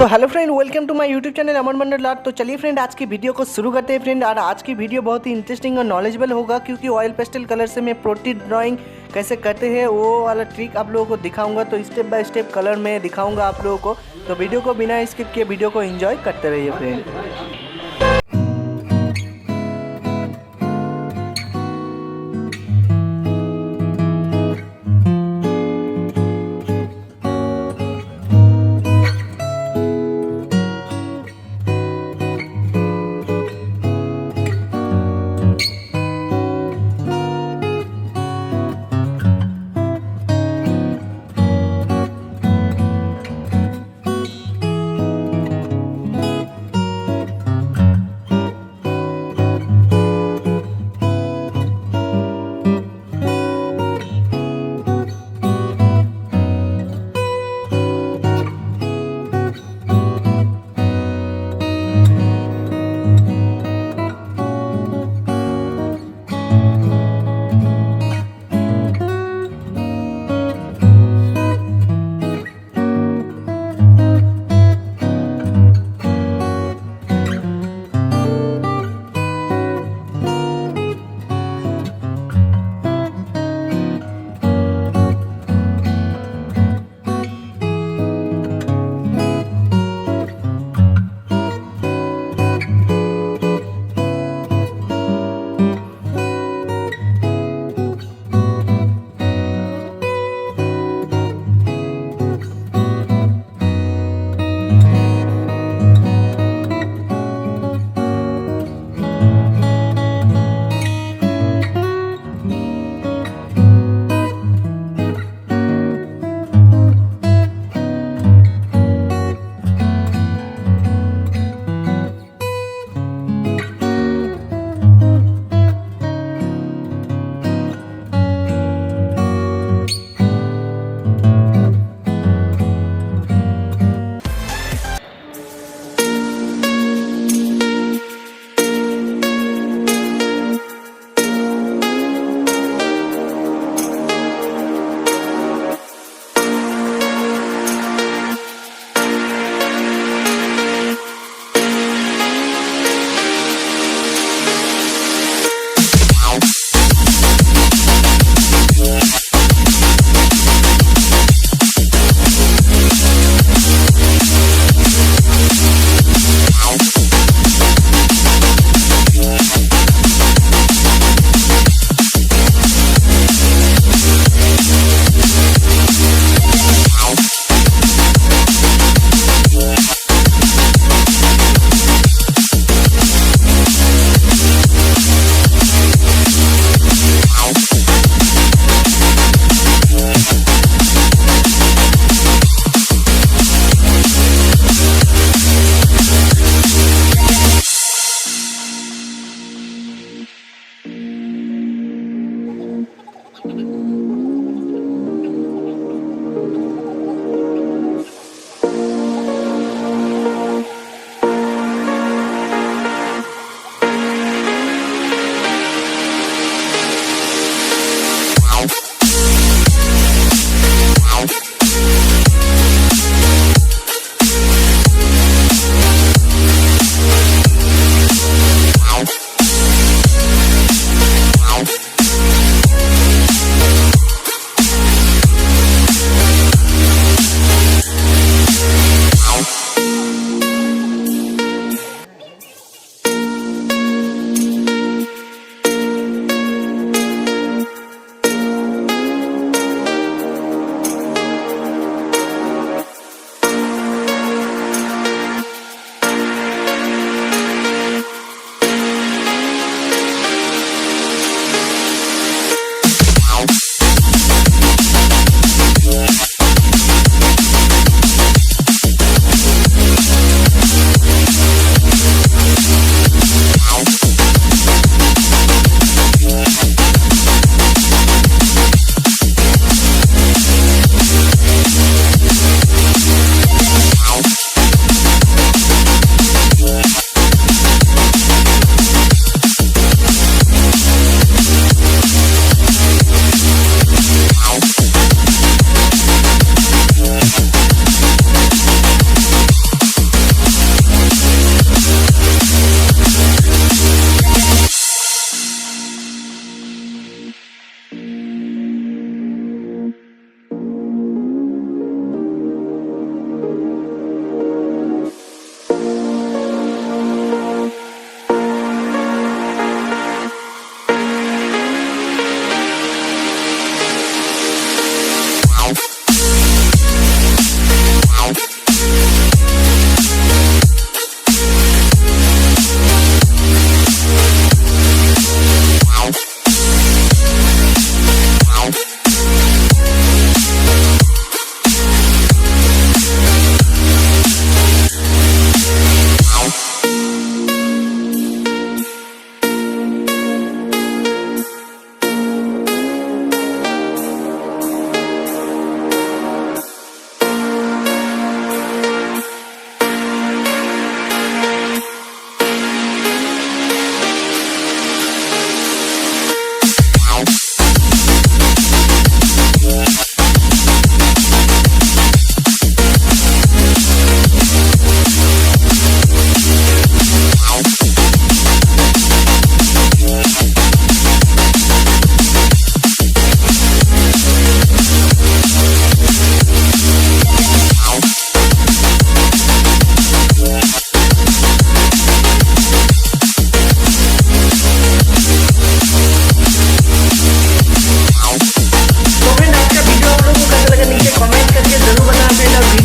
तो hello friend, welcome to my YouTube channel Amar Mandal art. तो चलिए फ्रेंड, आज की वीडियो को शुरू करते हैं फ्रेंड। और आज की वीडियो बहुत ही इंटरेस्टिंग और नॉलेजेबल होगा, क्योंकि ऑयल पेस्टल कलर से मैं प्रोटी ड्राइंग कैसे करते हैं वो वाला ट्रिक आप लोगों को दिखाऊंगा। तो स्टेप बाय स्टेप कलर में दिखाऊंगा आप लोगों को। तो वीडियो को बिना स्किप किए वीडियो को एंजॉय करते रहिए फ्रेंड।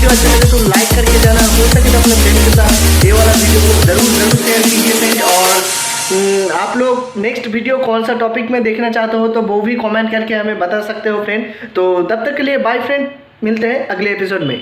वीडियो अच्छा लगे तो लाइक करके जाना, हो सके तो अपने फ्रेंड के साथ ये वाला वीडियो को ज़रूर शेयर कीजिए फ्रेंड। और आप लोग नेक्स्ट वीडियो कौन सा टॉपिक में देखना चाहते हो तो वो भी कमेंट करके हमें बता सकते हो फ्रेंड। तो तब तक के लिए बाय फ्रेंड, मिलते हैं अगले एपिसोड में।